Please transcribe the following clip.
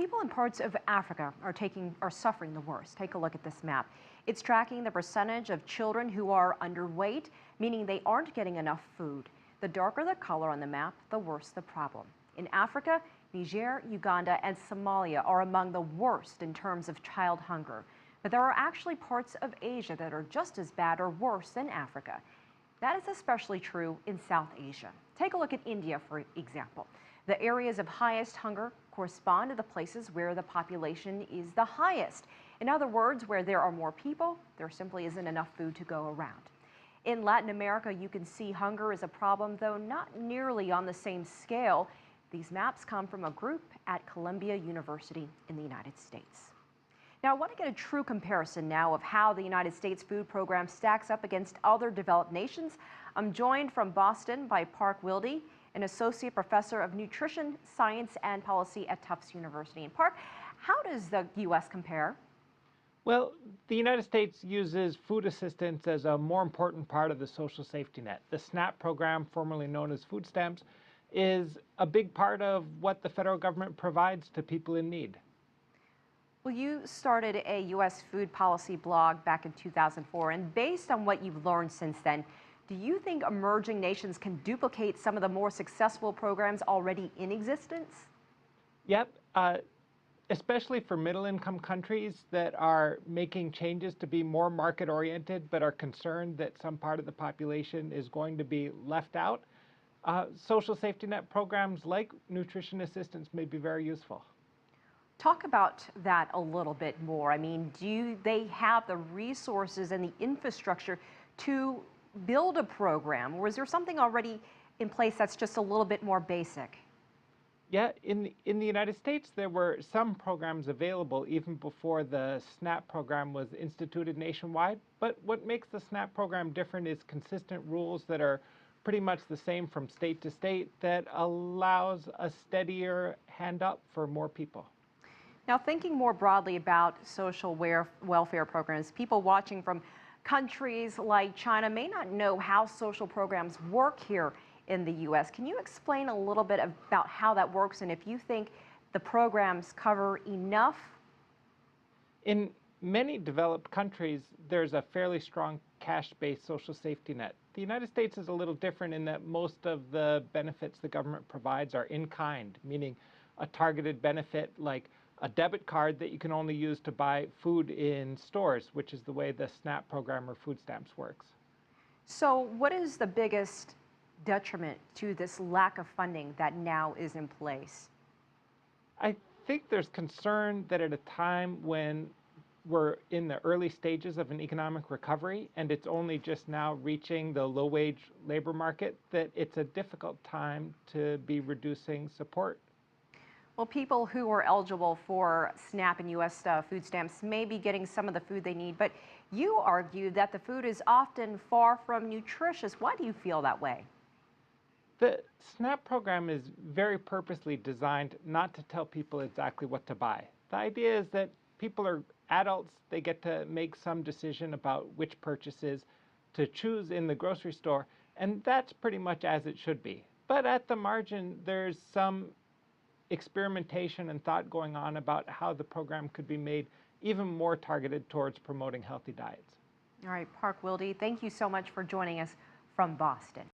People in parts of Africa are suffering the worst. Take a look at this map. It's tracking the percentage of children who are underweight, meaning they aren't getting enough food. The darker the color on the map, the worse the problem. In Africa, Niger, Uganda, and Somalia are among the worst in terms of child hunger. But there are actually parts of Asia that are just as bad or worse than Africa. That is especially true in South Asia. Take a look at India, for example. The areas of highest hunger correspond to the places where the population is the highest. In other words, where there are more people, there simply isn't enough food to go around. In Latin America, you can see hunger is a problem, though not nearly on the same scale. These maps come from a group at Columbia University in the United States. Now, I want to get a true comparison now of how the United States food program stacks up against other developed nations. I'm joined from Boston by Parke Wilde, an associate professor of nutrition science and policy at Tufts University. And Parke, how does the U.S. compare? Well, the United States uses food assistance as a more important part of the social safety net. The SNAP program, formerly known as food stamps, is a big part of what the federal government provides to people in need. Well, you started a U.S. food policy blog back in 2004, and based on what you've learned since then, do you think emerging nations can duplicate some of the more successful programs already in existence? Yep, especially for middle-income countries that are making changes to be more market-oriented but are concerned that some part of the population is going to be left out. Social safety net programs like nutrition assistance may be very useful. Talk about that a little bit more. I mean, do they have the resources and the infrastructure to build a program, or is there something already in place that's just a little bit more basic? Yeah, in the United States, there were some programs available even before the SNAP program was instituted nationwide. But what makes the SNAP program different is consistent rules that are pretty much the same from state to state that allows a steadier hand up for more people. Now, thinking more broadly about social welfare programs, people watching from countries like China may not know how social programs work here in the U.S. Can you explain a little bit about how that works and if you think the programs cover enough? In many developed countries, there's a fairly strong cash-based social safety net. The United States is a little different in that most of the benefits the government provides are in kind, meaning a targeted benefit like a debit card that you can only use to buy food in stores, which is the way the SNAP program or food stamps works. So what is the biggest detriment to this lack of funding that now is in place? I think there's concern that at a time when we're in the early stages of an economic recovery and it's only just now reaching the low-wage labor market, that it's a difficult time to be reducing support. Well, people who are eligible for SNAP and U.S. Food stamps may be getting some of the food they need, but you argue that the food is often far from nutritious. Why do you feel that way? The SNAP program is very purposely designed not to tell people exactly what to buy. The idea is that people are adults, they get to make some decision about which purchases to choose in the grocery store, and that's pretty much as it should be. But at the margin, there's some experimentation and thought going on about how the program could be made even more targeted towards promoting healthy diets. All right, Parke Wilde, thank you so much for joining us from Boston.